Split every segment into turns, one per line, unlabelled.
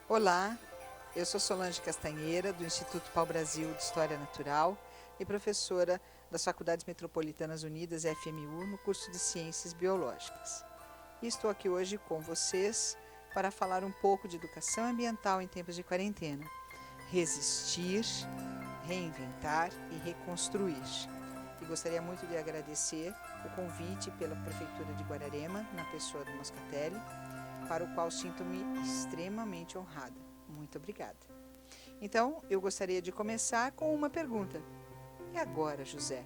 Olá, eu sou Solange Castanheira, do Instituto Pau Brasil de História Natural e professora das Faculdades Metropolitanas Unidas, FMU, no curso de Ciências Biológicas. E estou aqui hoje com vocês para falar um pouco de educação ambiental em tempos de quarentena. Resistir, reinventar e reconstruir. E gostaria muito de agradecer o convite pela Prefeitura de Guararema, na pessoa do Moscatelli, para o qual sinto-me extremamente honrada. Muito obrigada. Então, eu gostaria de começar com uma pergunta. E agora, José?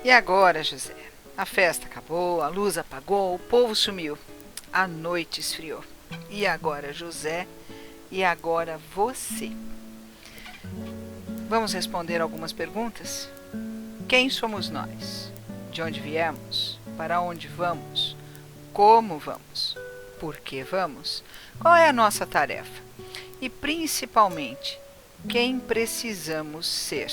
E agora, José? A festa acabou, a luz apagou, o povo sumiu, a noite esfriou. E agora, José? E agora você? Vamos responder algumas perguntas? Quem somos nós? De onde viemos? Para onde vamos? Como vamos? Por que vamos? Qual é a nossa tarefa? E, principalmente, quem precisamos ser?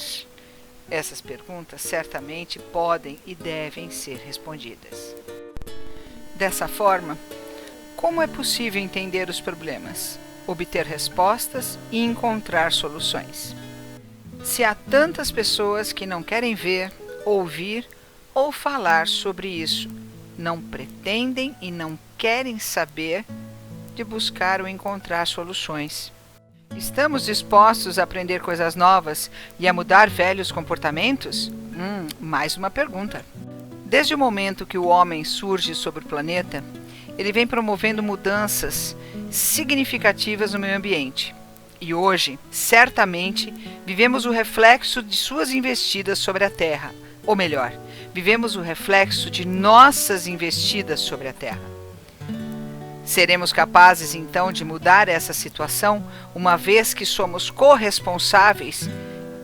Essas perguntas certamente podem e devem ser respondidas. Dessa forma, como é possível entender os problemas, obter respostas e encontrar soluções? Se há tantas pessoas que não querem ver, ouvir ou falar sobre isso, não pretendem e não querem saber de buscar ou encontrar soluções. Estamos dispostos a aprender coisas novas e a mudar velhos comportamentos? Mais uma pergunta. Desde o momento que o homem surge sobre o planeta, ele vem promovendo mudanças significativas no meio ambiente. E hoje, certamente, vivemos o reflexo de suas investidas sobre a Terra. Ou melhor, vivemos o reflexo de nossas investidas sobre a Terra. Seremos capazes, então, de mudar essa situação, uma vez que somos corresponsáveis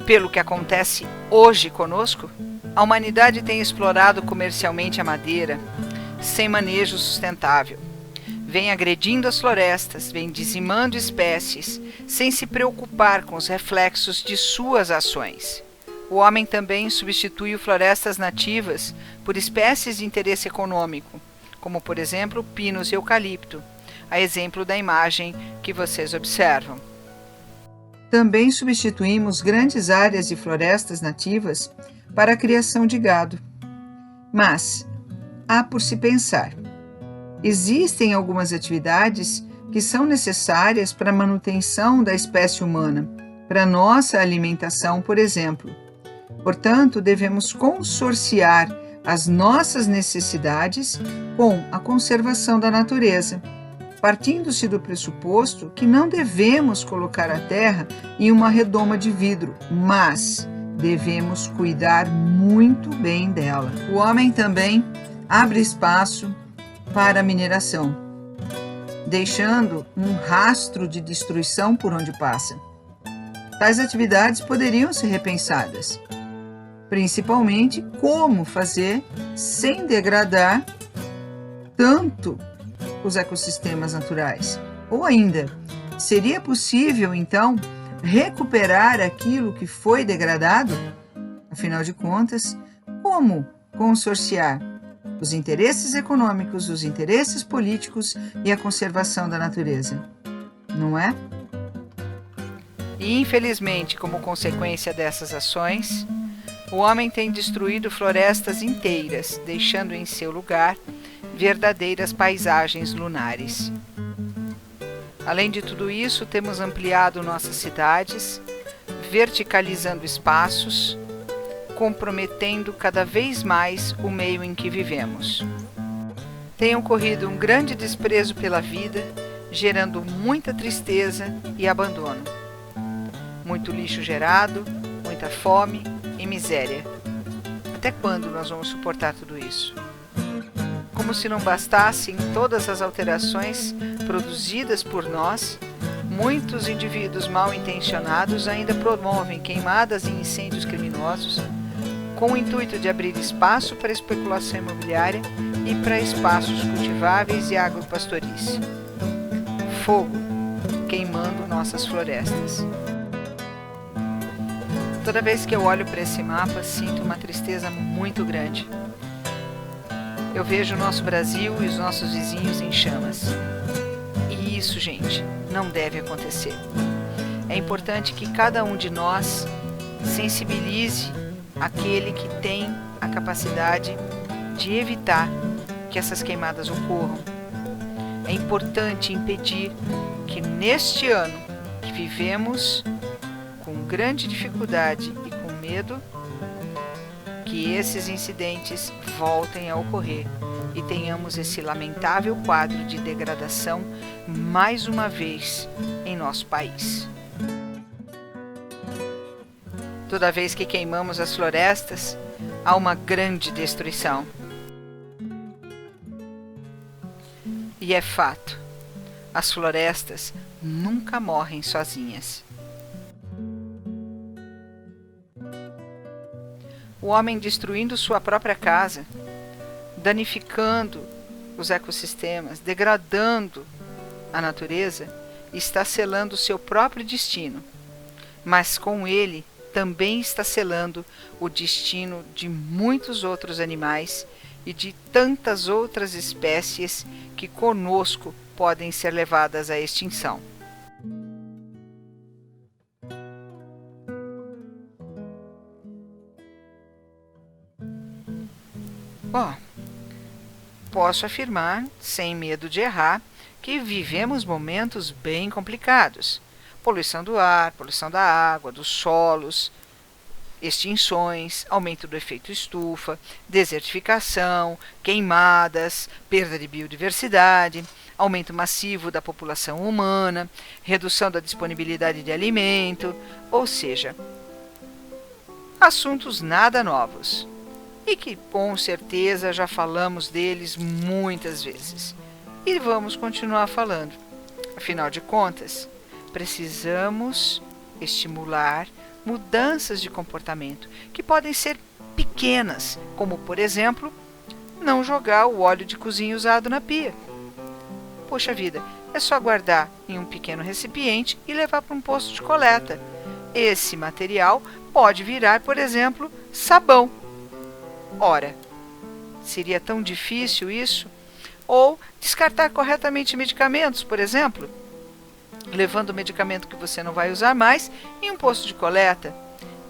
pelo que acontece hoje conosco? A humanidade tem explorado comercialmente a madeira, sem manejo sustentável. Vem agredindo as florestas, vem dizimando espécies, sem se preocupar com os reflexos de suas ações. O homem também substituiu florestas nativas por espécies de interesse econômico, como, por exemplo, pinos e eucalipto, a exemplo da imagem que vocês observam.
Também substituímos grandes áreas de florestas nativas para a criação de gado. Mas há por se pensar. Existem algumas atividades que são necessárias para a manutenção da espécie humana, para nossa alimentação, por exemplo. Portanto, devemos consorciar as nossas necessidades com a conservação da natureza, partindo-se do pressuposto que não devemos colocar a terra em uma redoma de vidro, mas devemos cuidar muito bem dela. O homem também abre espaço para a mineração, deixando um rastro de destruição por onde passa. Tais atividades poderiam ser repensadas, principalmente como fazer sem degradar tanto os ecossistemas naturais. Ou ainda, seria possível, então, recuperar aquilo que foi degradado? Afinal de contas, como consorciar os interesses econômicos, os interesses políticos e a conservação da natureza? Não é?
E, infelizmente, como consequência dessas ações, o homem tem destruído florestas inteiras, deixando em seu lugar verdadeiras paisagens lunares. Além de tudo isso, temos ampliado nossas cidades, verticalizando espaços, comprometendo cada vez mais o meio em que vivemos. Tem ocorrido um grande desprezo pela vida, gerando muita tristeza e abandono. Muito lixo gerado, muita fome e miséria. Até quando nós vamos suportar tudo isso? Como se não bastassem todas as alterações produzidas por nós, muitos indivíduos mal intencionados ainda promovem queimadas e incêndios criminosos com o intuito de abrir espaço para especulação imobiliária e para espaços cultiváveis e agropastoris. Fogo queimando nossas florestas. Toda vez que eu olho para esse mapa, sinto uma tristeza muito grande. Eu vejo o nosso Brasil e os nossos vizinhos em chamas. E isso, gente, não deve acontecer. É importante que cada um de nós sensibilize aquele que tem a capacidade de evitar que essas queimadas ocorram. É importante impedir que neste ano que vivemos com grande dificuldade e com medo, que esses incidentes voltem a ocorrer e tenhamos esse lamentável quadro de degradação mais uma vez em nosso país. Toda vez que queimamos as florestas, há uma grande destruição. E é fato, as florestas nunca morrem sozinhas. O homem destruindo sua própria casa, danificando os ecossistemas, degradando a natureza, está selando seu próprio destino, mas com ele também está selando o destino de muitos outros animais e de tantas outras espécies que conosco podem ser levadas à extinção. Bom, posso afirmar, sem medo de errar, que vivemos momentos bem complicados. Poluição do ar, poluição da água, dos solos, extinções, aumento do efeito estufa, desertificação, queimadas, perda de biodiversidade, aumento massivo da população humana, redução da disponibilidade de alimento, ou seja, assuntos nada novos e que com certeza já falamos deles muitas vezes e vamos continuar falando. Afinal de contas, precisamos estimular mudanças de comportamento que podem ser pequenas, como por exemplo, não jogar o óleo de cozinha usado na pia. Poxa vida, é só guardar em um pequeno recipiente e levar para um posto de coleta. Esse material pode virar, por exemplo, sabão. Ora, seria tão difícil isso? Ou descartar corretamente medicamentos, por exemplo, levando o medicamento que você não vai usar mais em um posto de coleta.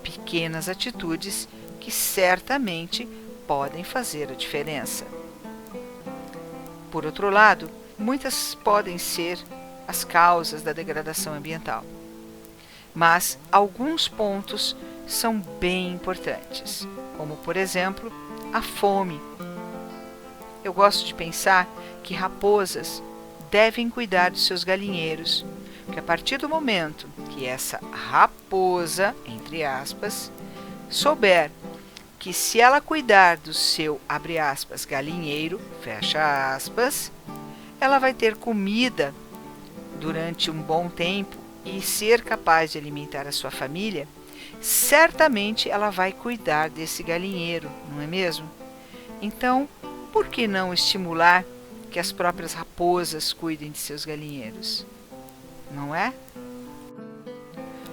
Pequenas atitudes que certamente podem fazer a diferença. Por outro lado, muitas podem ser as causas da degradação ambiental, mas alguns pontos são bem importantes, como por exemplo, a fome. Eu gosto de pensar que raposas devem cuidar dos seus galinheiros, porque a partir do momento que essa raposa, entre aspas, souber que se ela cuidar do seu, abre aspas, galinheiro, fecha aspas, ela vai ter comida durante um bom tempo e ser capaz de alimentar a sua família, certamente ela vai cuidar desse galinheiro, não é mesmo? Então, por que não estimular que as próprias raposas cuidem de seus galinheiros? Não é?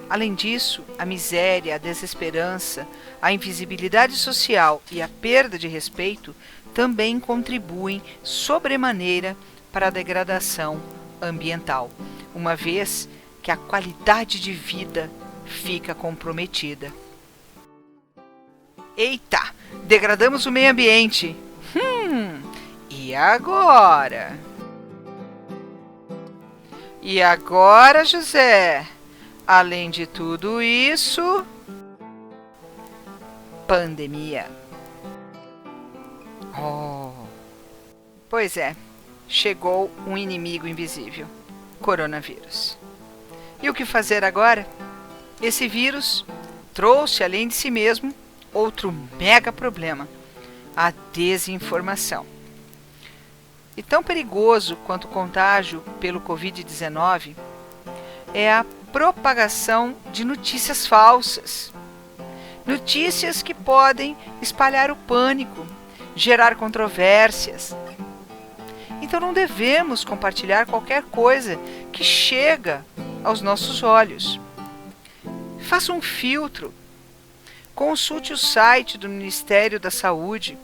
Além disso, a miséria, a desesperança, a invisibilidade social e a perda de respeito também contribuem sobremaneira para a degradação ambiental, uma vez que a qualidade de vida fica comprometida. Eita, degradamos o meio ambiente. E agora? E agora, José? Além de tudo isso, pandemia. Pois é, chegou um inimigo invisível, coronavírus. E o que fazer agora? Esse vírus trouxe, além de si mesmo, outro mega problema, a desinformação. E tão perigoso quanto o contágio pelo Covid-19 é a propagação de notícias falsas. Notícias que podem espalhar o pânico, gerar controvérsias. Então não devemos compartilhar qualquer coisa que chega aos nossos olhos. Faça um filtro Consulte o site do Ministério da Saúde.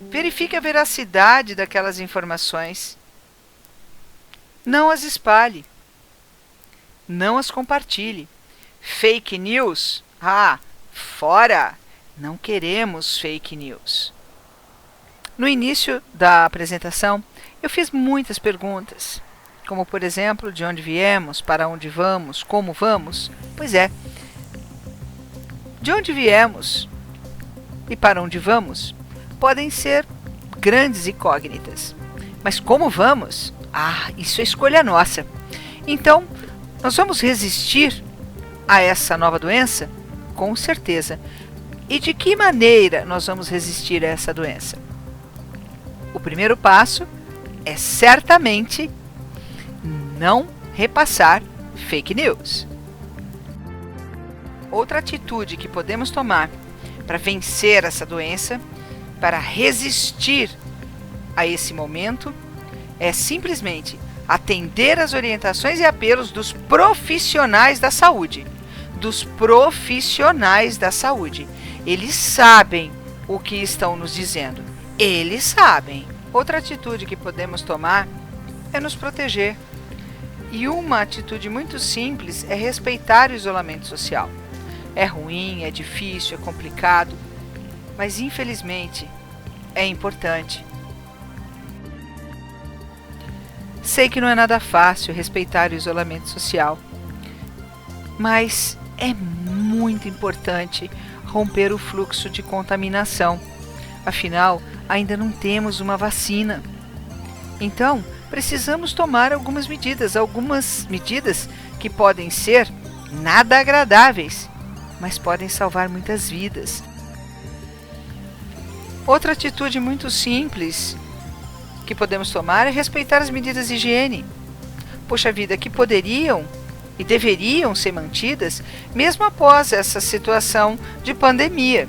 Verifique a veracidade daquelas informações. Não as espalhe. Não as compartilhe. Fake news? Fora! Não queremos fake news. No início da apresentação, eu fiz muitas perguntas, como por exemplo, de onde viemos, para onde vamos, como vamos? Pois é, de onde viemos e para onde vamos podem ser grandes incógnitas, mas como vamos? Isso é escolha nossa. Então, nós vamos resistir a essa nova doença? Com certeza. E de que maneira nós vamos resistir a essa doença? O primeiro passo é certamente não repassar fake news. Outra atitude que podemos tomar para vencer essa doença, para resistir a esse momento, é simplesmente atender às orientações e apelos dos profissionais da saúde. Dos profissionais da saúde. Eles sabem o que estão nos dizendo. Eles sabem. Outra atitude que podemos tomar é nos proteger. E uma atitude muito simples é respeitar o isolamento social. É ruim, é difícil, é complicado, mas infelizmente é importante. Sei que não é nada fácil respeitar o isolamento social, mas é muito importante romper o fluxo de contaminação. Afinal, ainda não temos uma vacina. Então, precisamos tomar algumas medidas que podem ser nada agradáveis, mas podem salvar muitas vidas. Outra atitude muito simples que podemos tomar é respeitar as medidas de higiene. Poxa vida, que poderiam e deveriam ser mantidas mesmo após essa situação de pandemia.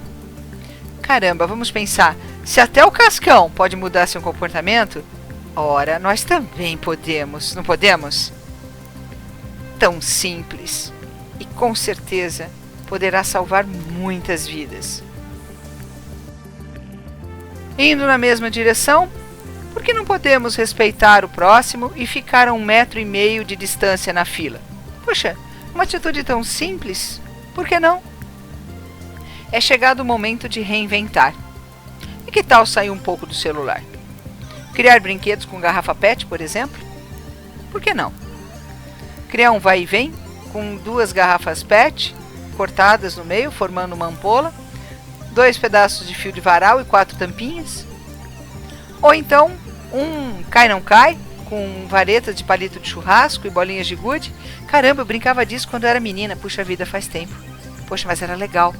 Caramba, vamos pensar, se até o Cascão pode mudar seu comportamento, ora, nós também podemos, não podemos? Tão simples e com certeza poderá salvar muitas vidas. Indo na mesma direção, por que não podemos respeitar o próximo e ficar a 1,5 metro de distância na fila? Poxa, uma atitude tão simples, por que não? É chegado o momento de reinventar. E que tal sair um pouco do celular? Criar brinquedos com garrafa PET, por exemplo? Por que não? Criar um vai e vem com 2 garrafas PET cortadas no meio, formando uma ampola, 2 pedaços de fio de varal e 4 tampinhas? Ou então, um cai não cai, com varetas de palito de churrasco e bolinhas de gude? Caramba, eu brincava disso quando eu era menina. Puxa vida, faz tempo. Poxa, mas era legal.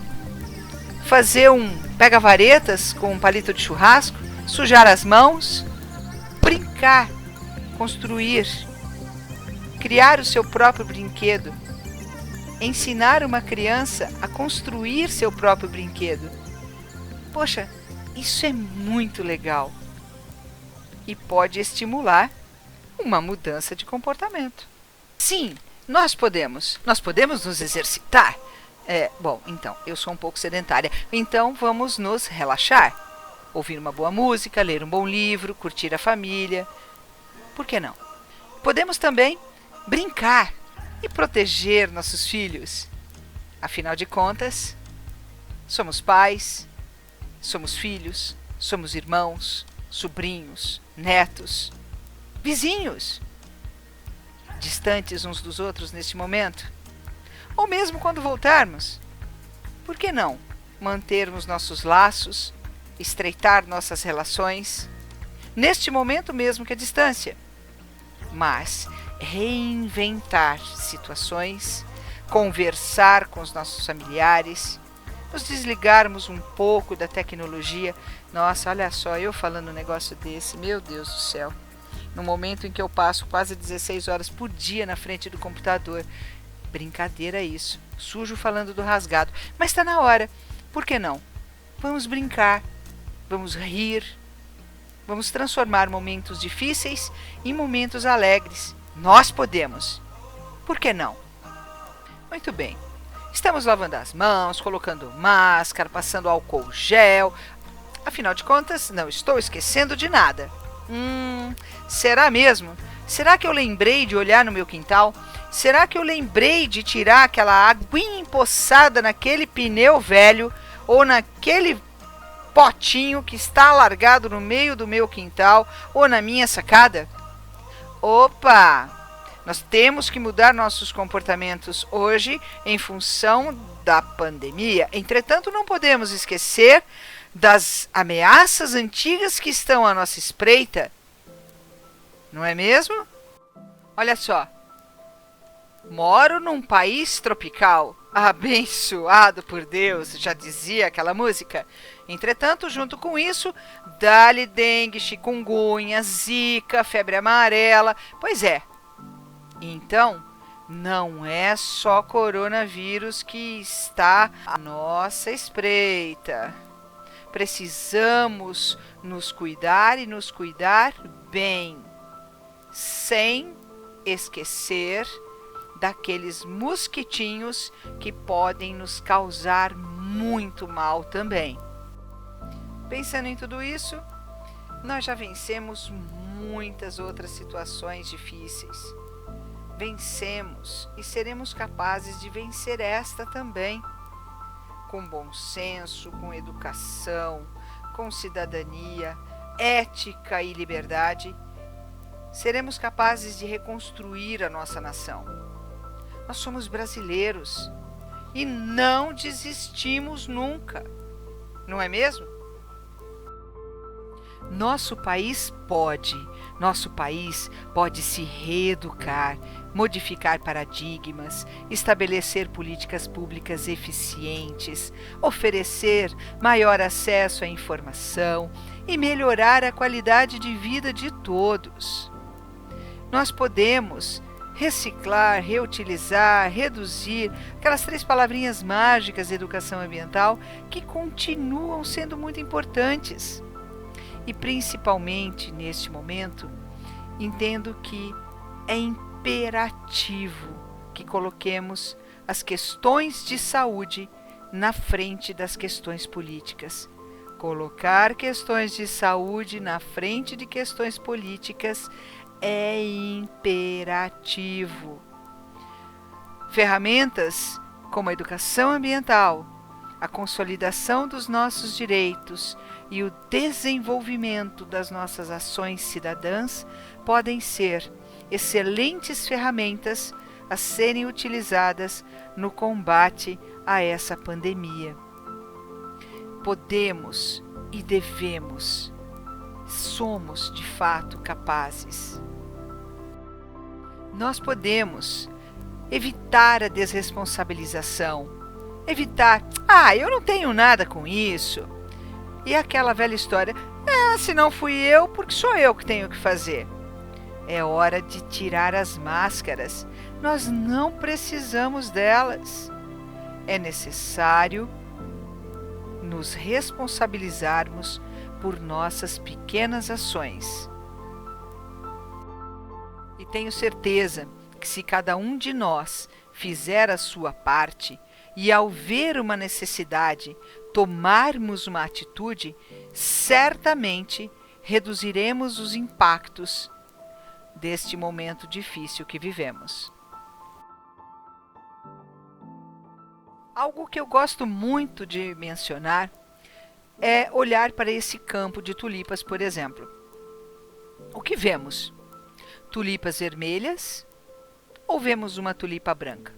Fazer um pega-varetas com um palito de churrasco, sujar as mãos, brincar, construir, criar o seu próprio brinquedo, ensinar uma criança a construir seu próprio brinquedo. Poxa, isso é muito legal e pode estimular uma mudança de comportamento. Sim, nós podemos nos exercitar. Então, eu sou um pouco sedentária, então vamos nos relaxar. Ouvir uma boa música, ler um bom livro, curtir a família. Por que não? Podemos também brincar e proteger nossos filhos. Afinal de contas, somos pais, somos filhos, somos irmãos, sobrinhos, netos, vizinhos, distantes uns dos outros neste momento. Ou mesmo quando voltarmos, por que não mantermos nossos laços, estreitar nossas relações, neste momento mesmo que a distância, mas reinventar situações, conversar com os nossos familiares, nos desligarmos um pouco da tecnologia. Nossa, olha só, eu falando um negócio desse, meu Deus do céu, no momento em que eu passo quase 16 horas por dia na frente do computador. Brincadeira isso, sujo falando do rasgado, mas está na hora, por que não? Vamos brincar, vamos rir, vamos transformar momentos difíceis em momentos alegres. Nós podemos, por que não? Muito bem, Estamos lavando as mãos, colocando máscara, passando álcool gel. Afinal de contas, não estou esquecendo de nada. Será mesmo? Será que eu lembrei de olhar no meu quintal? Será que eu lembrei de tirar aquela aguinha empoçada naquele pneu velho ou naquele potinho que está largado no meio do meu quintal ou na minha sacada? Opa! Nós temos que mudar nossos comportamentos hoje em função da pandemia. Entretanto, não podemos esquecer das ameaças antigas que estão à nossa espreita. Não é mesmo? Olha só. Moro num país tropical, abençoado por Deus, já dizia aquela música. Entretanto, junto com isso, dá-lhe dengue, chikungunya, zika, febre amarela. Pois é. Então, não é só coronavírus que está à nossa espreita. Precisamos nos cuidar e nos cuidar bem, sem esquecer daqueles mosquitinhos que podem nos causar muito mal também. Pensando em tudo isso, nós já vencemos muitas outras situações difíceis. Vencemos e seremos capazes de vencer esta também. Com bom senso, com educação, com cidadania, ética e liberdade, seremos capazes de reconstruir a nossa nação. Nós somos brasileiros e não desistimos nunca, não é mesmo? Nosso país pode se reeducar, modificar paradigmas, estabelecer políticas públicas eficientes, oferecer maior acesso à informação e melhorar a qualidade de vida de todos. Nós podemos reciclar, reutilizar, reduzir, aquelas 3 palavrinhas mágicas de educação ambiental que continuam sendo muito importantes. E principalmente neste momento, entendo que é imperativo que coloquemos as questões de saúde na frente das questões políticas. Colocar questões de saúde na frente de questões políticas é imperativo. Ferramentas como a educação ambiental, a consolidação dos nossos direitos e o desenvolvimento das nossas ações cidadãs podem ser excelentes ferramentas a serem utilizadas no combate a essa pandemia. Podemos e devemos, somos de fato capazes. Nós podemos evitar a desresponsabilização, evitar, eu não tenho nada com isso. E aquela velha história, se não fui eu, porque sou eu que tenho que fazer. É hora de tirar as máscaras. Nós não precisamos delas. É necessário nos responsabilizarmos por nossas pequenas ações. E tenho certeza que se cada um de nós fizer a sua parte e ao ver uma necessidade, tomarmos uma atitude, certamente reduziremos os impactos deste momento difícil que vivemos. Algo que eu gosto muito de mencionar é olhar para esse campo de tulipas, por exemplo. O que vemos? Tulipas vermelhas ou vemos uma tulipa branca?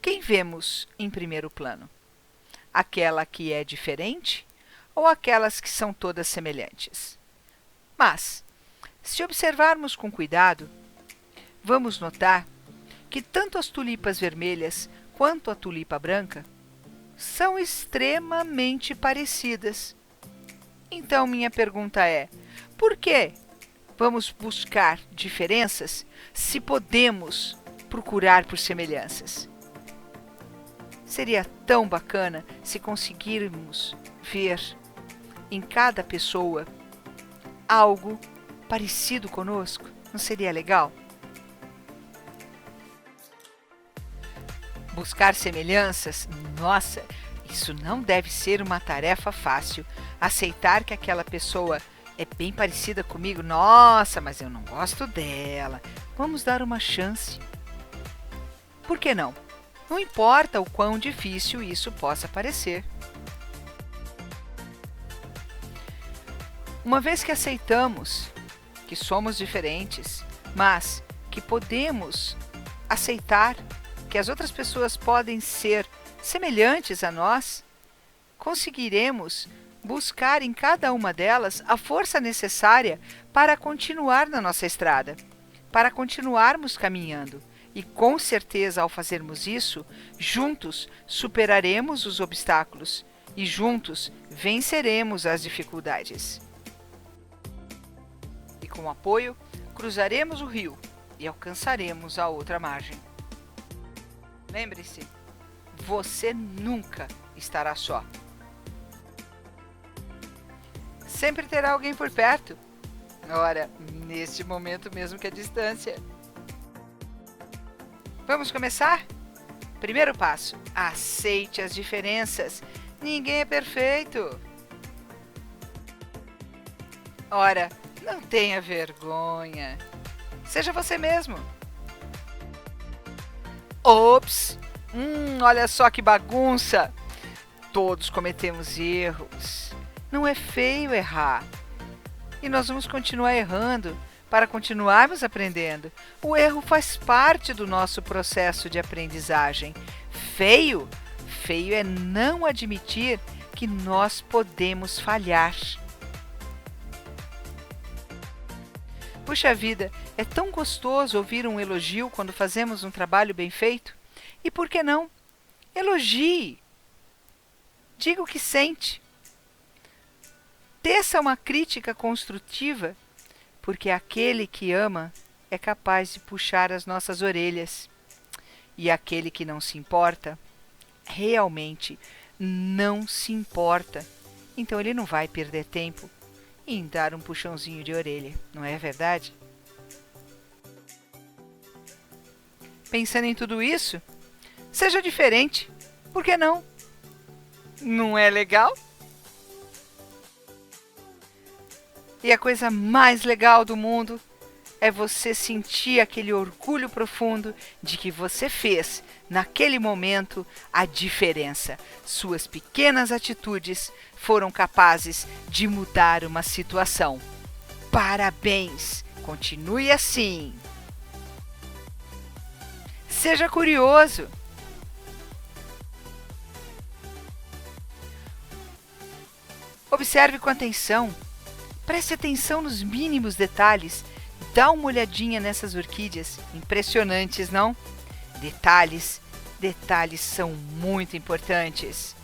Quem vemos em primeiro plano? Aquela que é diferente ou aquelas que são todas semelhantes? Mas, se observarmos com cuidado, vamos notar que tanto as tulipas vermelhas quanto a tulipa branca são extremamente parecidas. Então, minha pergunta é: por que vamos buscar diferenças se podemos procurar por semelhanças? Seria tão bacana se conseguirmos ver em cada pessoa algo parecido conosco. Não seria legal? Buscar semelhanças? Nossa, isso não deve ser uma tarefa fácil. Aceitar que aquela pessoa é bem parecida comigo? Nossa, mas eu não gosto dela. Vamos dar uma chance. Por que não? Não importa o quão difícil isso possa parecer. Uma vez que aceitamos que somos diferentes, mas que podemos aceitar que as outras pessoas podem ser semelhantes a nós, conseguiremos buscar em cada uma delas a força necessária para continuar na nossa estrada, para continuarmos caminhando. E com certeza, ao fazermos isso, juntos superaremos os obstáculos e juntos venceremos as dificuldades. E com apoio, cruzaremos o rio e alcançaremos a outra margem. Lembre-se, você nunca estará só. Sempre terá alguém por perto. Ora, neste momento mesmo que a distância. Vamos começar? Primeiro passo: aceite as diferenças. Ninguém é perfeito. Ora, não tenha vergonha. Seja você mesmo. Ops! Olha só que bagunça! Todos cometemos erros. Não é feio errar. E nós vamos continuar errando para continuarmos aprendendo. O erro faz parte do nosso processo de aprendizagem. Feio? Feio é não admitir que nós podemos falhar. Puxa vida, é tão gostoso ouvir um elogio quando fazemos um trabalho bem feito. E por que não? Elogie. Diga o que sente. Teça uma crítica construtiva, porque aquele que ama é capaz de puxar as nossas orelhas. E aquele que não se importa, realmente não se importa. Então ele não vai perder tempo em dar um puxãozinho de orelha, não é verdade? Pensando em tudo isso, seja diferente. Por que não? Não é legal? E a coisa mais legal do mundo é você sentir aquele orgulho profundo de que você fez, naquele momento, a diferença. Suas pequenas atitudes foram capazes de mudar uma situação. Parabéns! Continue assim! Seja curioso! Observe com atenção. Preste atenção nos mínimos detalhes. Dá uma olhadinha nessas orquídeas. Impressionantes, não? Detalhes são muito importantes.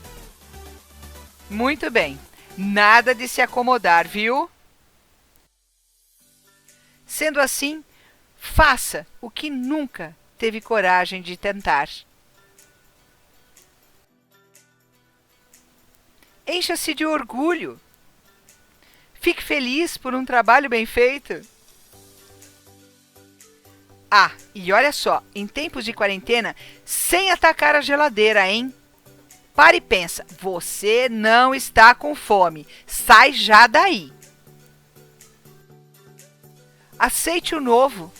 Muito bem. Nada de se acomodar, viu? Sendo assim, faça o que nunca teve coragem de tentar. Encha-se de orgulho. Fique feliz por um trabalho bem feito. Ah, e olha só, em tempos de quarentena, sem atacar a geladeira, hein? Para e pensa, você não está com fome. Sai já daí. Aceite o novo.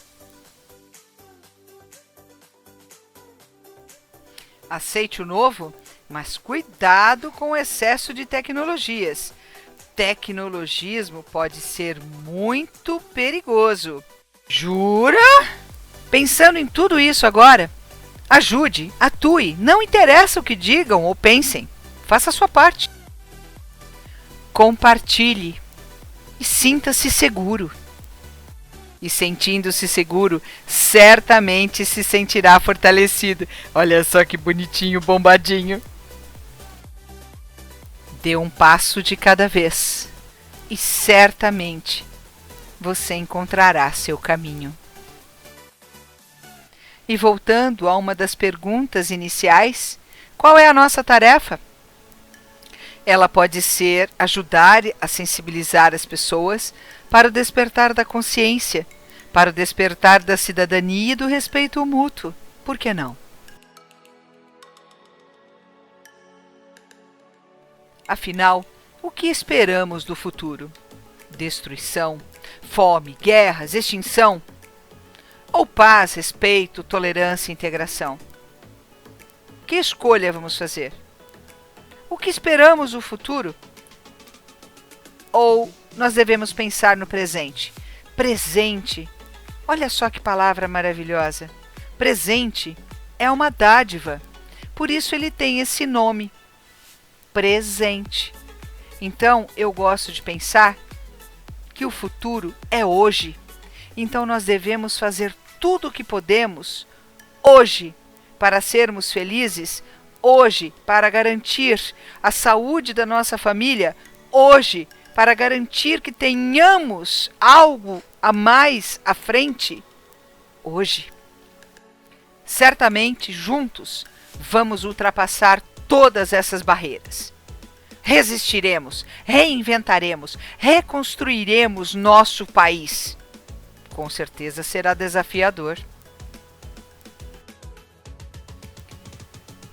Aceite o novo, mas cuidado com o excesso de tecnologias. Tecnologismo pode ser muito perigoso. Jura? Pensando em tudo isso agora, ajude, atue, não interessa o que digam ou pensem, faça a sua parte. Compartilhe e sinta-se seguro. E sentindo-se seguro, certamente se sentirá fortalecido. Olha só que bonitinho, bombadinho. Dê um passo de cada vez e certamente você encontrará seu caminho. E voltando a uma das perguntas iniciais, qual é a nossa tarefa? Ela pode ser ajudar a sensibilizar as pessoas para o despertar da consciência, para o despertar da cidadania e do respeito mútuo. Por que não? Afinal, o que esperamos do futuro? Destruição, fome, guerras, extinção? Ou paz, respeito, tolerância e integração? Que escolha vamos fazer? O que esperamos do futuro? Ou nós devemos pensar no presente? Presente. Olha só que palavra maravilhosa. Presente é uma dádiva. Por isso ele tem esse nome. Presente. Então eu gosto de pensar que o futuro é hoje. Então nós devemos fazer tudo o que podemos hoje para sermos felizes, hoje para garantir a saúde da nossa família, hoje para garantir que tenhamos algo a mais à frente, hoje. Certamente, juntos, vamos ultrapassar todas essas barreiras. Resistiremos, reinventaremos, reconstruiremos nosso país. Com certeza será desafiador.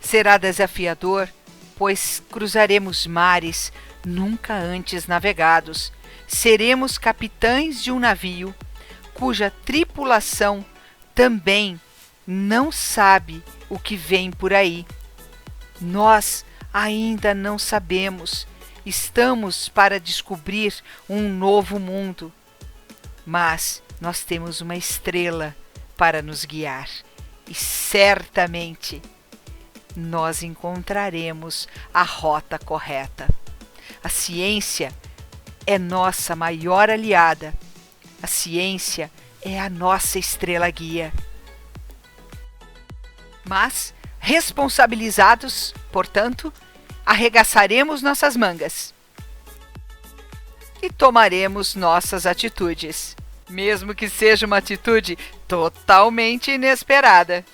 Será desafiador, pois cruzaremos mares nunca antes navegados. Seremos capitães de um navio cuja tripulação também não sabe o que vem por aí. Nós ainda não sabemos. Estamos para descobrir um novo mundo. Mas nós temos uma estrela para nos guiar. E certamente nós encontraremos a rota correta. A ciência é nossa maior aliada. A ciência é a nossa estrela guia. Mas, responsabilizados, portanto, arregaçaremos nossas mangas e tomaremos nossas atitudes, mesmo que seja uma atitude totalmente inesperada.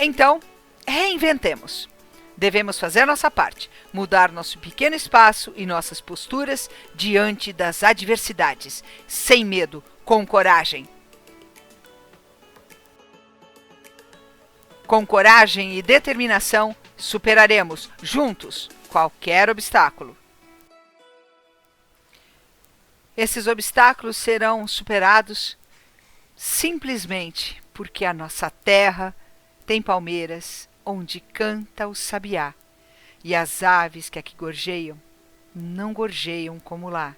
Então, reinventemos. Devemos fazer nossa parte, mudar nosso pequeno espaço e nossas posturas diante das adversidades, sem medo, com coragem. Com coragem e determinação, superaremos, juntos, qualquer obstáculo. Esses obstáculos serão superados simplesmente porque a nossa terra tem palmeiras onde canta o sabiá, e as aves que aqui gorjeiam não gorjeiam como lá,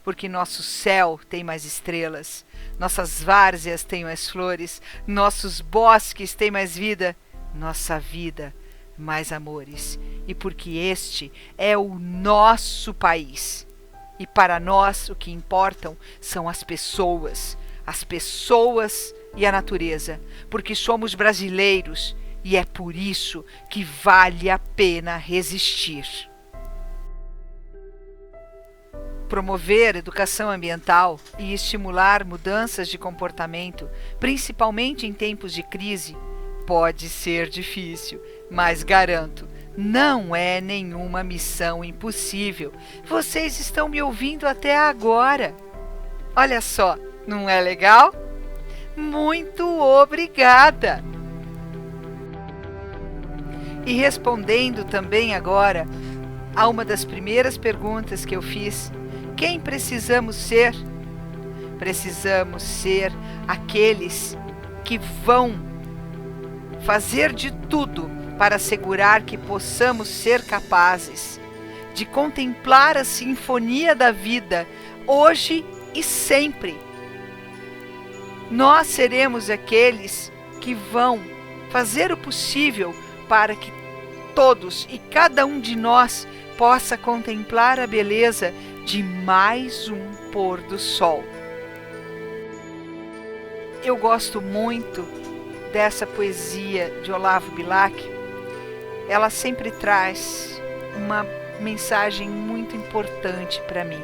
porque nosso céu tem mais estrelas, nossas várzeas têm mais flores, nossos bosques têm mais vida, nossa vida mais amores, e porque este é o nosso país. E para nós o que importam são as pessoas e a natureza, porque somos brasileiros e é por isso que vale a pena resistir. Promover educação ambiental e estimular mudanças de comportamento, principalmente em tempos de crise, pode ser difícil, mas garanto, não é nenhuma missão impossível. Vocês estão me ouvindo até agora. Olha só, não é legal? Muito obrigada! E respondendo também agora a uma das primeiras perguntas que eu fiz, quem precisamos ser? Precisamos ser aqueles que vão fazer de tudo para assegurar que possamos ser capazes de contemplar a sinfonia da vida hoje e sempre. Nós seremos aqueles que vão fazer o possível para que todos e cada um de nós possa contemplar a beleza de mais um pôr do sol. Eu gosto muito dessa poesia de Olavo Bilac. Ela sempre traz uma mensagem muito importante para mim.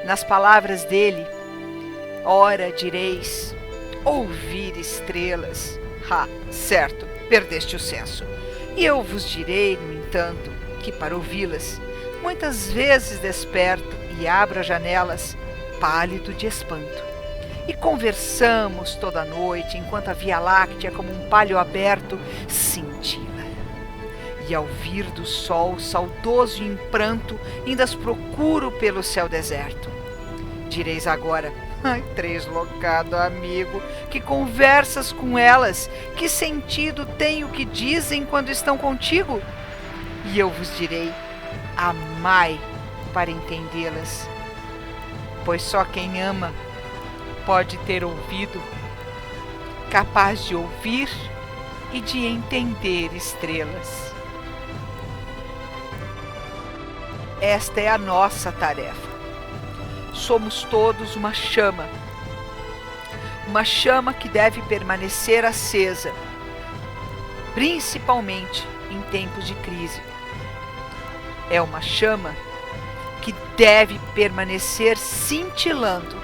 Nas palavras dele, ora direis, ouvir estrelas. Certo, perdeste o senso. E eu vos direi, no entanto, que, para ouvi-las, muitas vezes desperto e abro as janelas, pálido de espanto. E conversamos toda a noite, enquanto a Via Láctea, como um palho aberto, cintila. E ao vir do sol, saudoso e em pranto, ainda as procuro pelo céu deserto. Direis agora: ai, translocado amigo, que conversas com elas? Que sentido tem o que dizem quando estão contigo? E eu vos direi: amai para entendê-las, pois só quem ama pode ter ouvido, capaz de ouvir e de entender estrelas. Esta é a nossa tarefa. Somos todos uma chama que deve permanecer acesa, principalmente em tempos de crise. É uma chama que deve permanecer cintilando,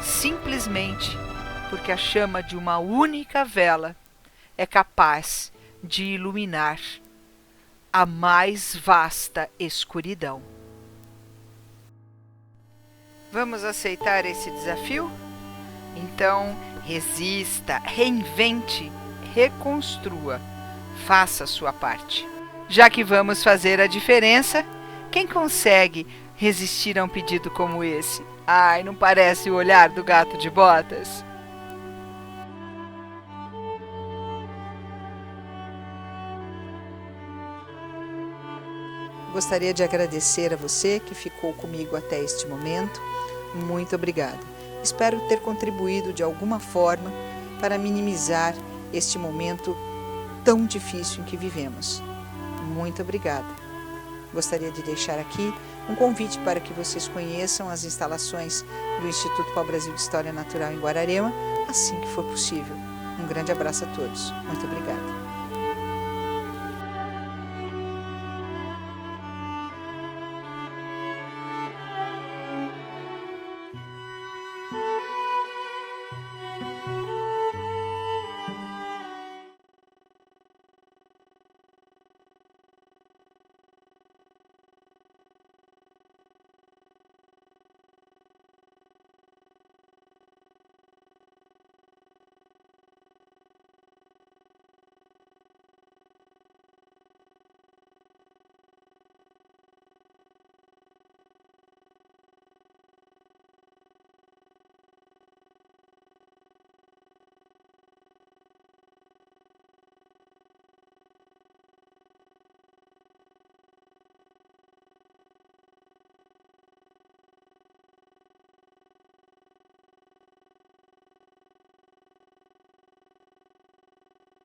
simplesmente porque a chama de uma única vela é capaz de iluminar a mais vasta escuridão. Vamos aceitar esse desafio? Então, resista, reinvente, reconstrua, faça a sua parte. Já que vamos fazer a diferença, quem consegue resistir a um pedido como esse? Ai, não parece o olhar do gato de botas?
Gostaria de agradecer a você que ficou comigo até este momento. Muito obrigada. Espero ter contribuído de alguma forma para minimizar este momento tão difícil em que vivemos. Muito obrigada. Gostaria de deixar aqui um convite para que vocês conheçam as instalações do Instituto Pau-Brasil de História Natural em Guararema, assim que for possível. Um grande abraço a todos. Muito obrigada.